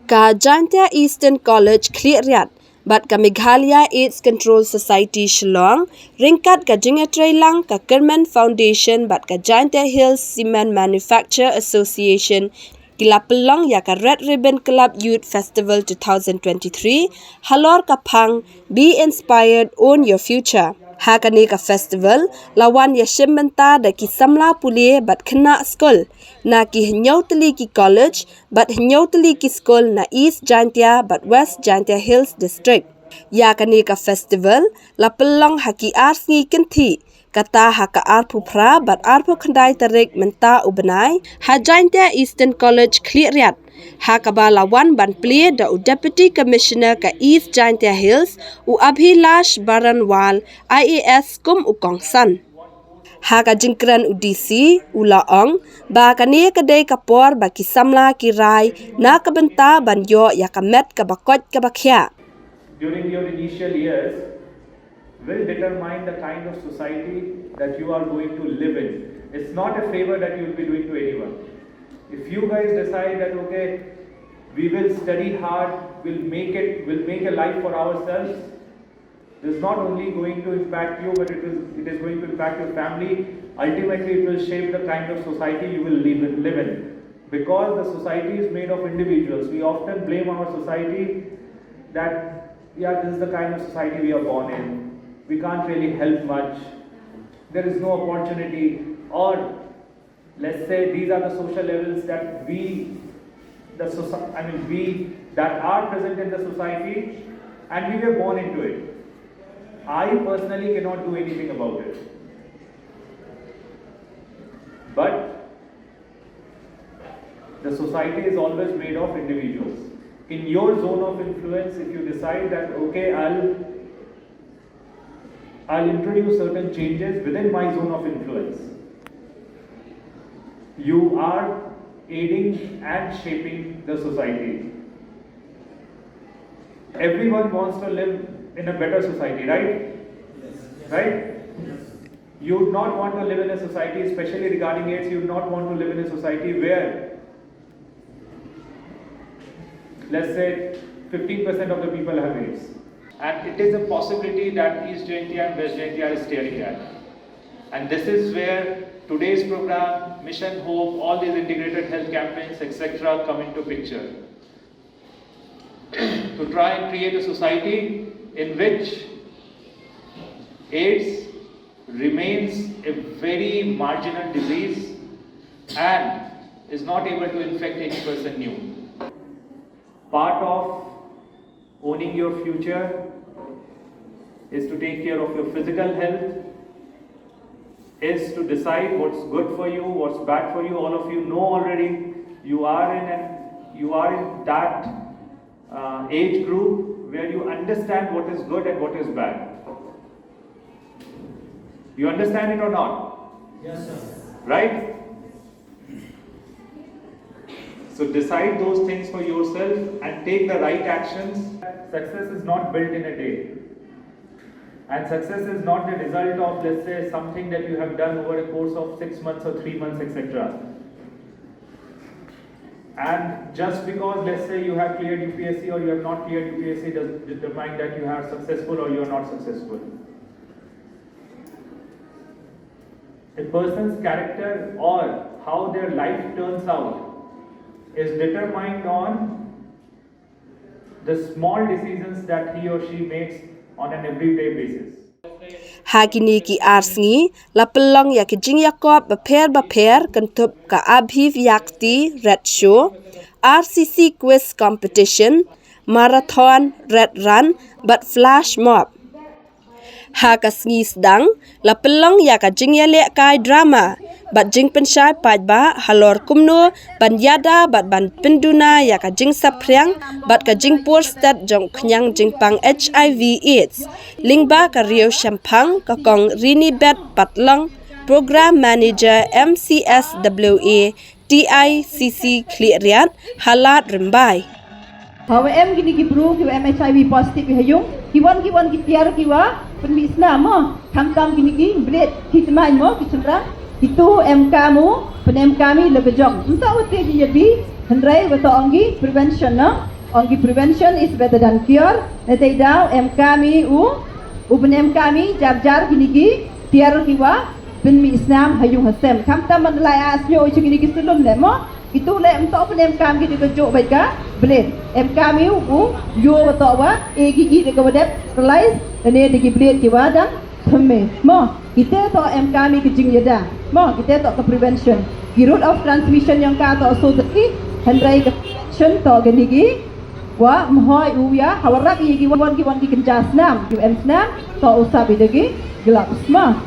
Ka Jaintia Eastern College clear but ka Meghalaya AIDS Control Society Shillong, ringkat ka Jingatray ka Kerman Foundation but ka Jaintia Hills Cement Manufacture Association Kilapelong ya ka Red Ribbon Club Youth Festival 2023 halor ka pang be inspired own your future. Hakani ka festival lawan ya shimenta da ki samla pulie but kena school na ki hnyotli ki college but hnyotli ki school na East Jaintia but West Jaintia Hills district. Ya kani ka festival la pelong haki arsi kenti kata haka arpu pra but arpu kandai tarik menta ubenai ha Jaintia Eastern College clear Hakaba lawan ban plie da Deputy Commissioner ka East Jaintia Hills u Abhilash Baranwal IAS kum ukongsan. Haka jingkran u DC u laong ba kani kadai kapor ba kisamla kirai na kabenta ban yo ya kamet kabakot kabakya. During your initial years will determine the kind of society that you are going to live in. It's not a favor that you will be doing to anyone. If you guys decide that okay, we will study hard, we'll make a life for ourselves, this is not only going to impact you, but it is going to impact your family. Ultimately, it will shape the kind of society you will live in. Because the society is made of individuals, we often blame our society that yeah, this is the kind of society we are born in. We can't really help much. There is no opportunity, or let's say these are the social levels that we that are present in the society and we were born into it. I personally cannot do anything about it. But the society is always made of individuals. In your zone of influence, if you decide that okay, I'll introduce certain changes within my zone of influence, you are aiding and shaping the society. Everyone wants to live in a better society, right? Yes. Right? Yes. You would not want to live in a society, especially regarding AIDS, you would not want to live in a society where, let's say, 15% of the people have AIDS. And it is a possibility that East Jaintia and West Jaintia is staring at. And this is where today's program, Mission Hope, all these integrated health campaigns, etc. come into picture. To try and create a society in which AIDS remains a very marginal disease and is not able to infect any person new. Part of owning your future is to take care of your physical health, is to decide what's good for you, what's bad for you. All of you know already you are in that age group where you understand what is good and what is bad. You understand it or not? Yes, sir. Right? So decide those things for yourself and take the right actions. Success is not built in a day. And success is not the result of, let's say, something that you have done over a course of 6 months or 3 months, etc. And just because, let's say, you have cleared UPSC or you have not cleared UPSC doesn't determine that you are successful or you are not successful. A person's character or how their life turns out is determined on the small decisions that he or she makes on an everyday basis. Hagini ki arsngi la pelong ya ki jing yakop baper kentup ka abhiv yakti red show RCC quiz competition marathon red run but flash mob. Haka sngi sedang la pelong ya ka jing ya lek kai drama bat jing pensyai pai ba halor kumno ban yada bat ban penduna ya ka jing sapriang bat ka jing pur stat jong knyang jingpang HIV AIDS lingba ka rio shampang ka kong rini bet patlong program manager MCSWA TICC Kliat halat rembai. Hawa em gini gibru kiwa HIV positive hayung kiwan kitiar kiwa penbisna mo kam gini gi bret kitmai mo kicundra itu MK mu pen MK mi lebejong entah uti jadi hendrai beto anggi prevention no Ongi prevention is better than cure. Nanti daw kami uben kami jar gini tiar kiwa ben mi Islam hayung hasem. Kamta manlai asnyo gini sebelum lemo itu le untuk kami di kejuk baik ka belit. Kami yo batawa gigi de kawadet realize ini di belit kiwa dan themme. Mo kita to kami ke jing yada. Mo kita to ke prevention. Di route of transmission yang ka to so tadi hendrai ke prevention to gini wa mahoi uya hawarak yigi wan ki kenjas nam senam to usah bidagi gelap semua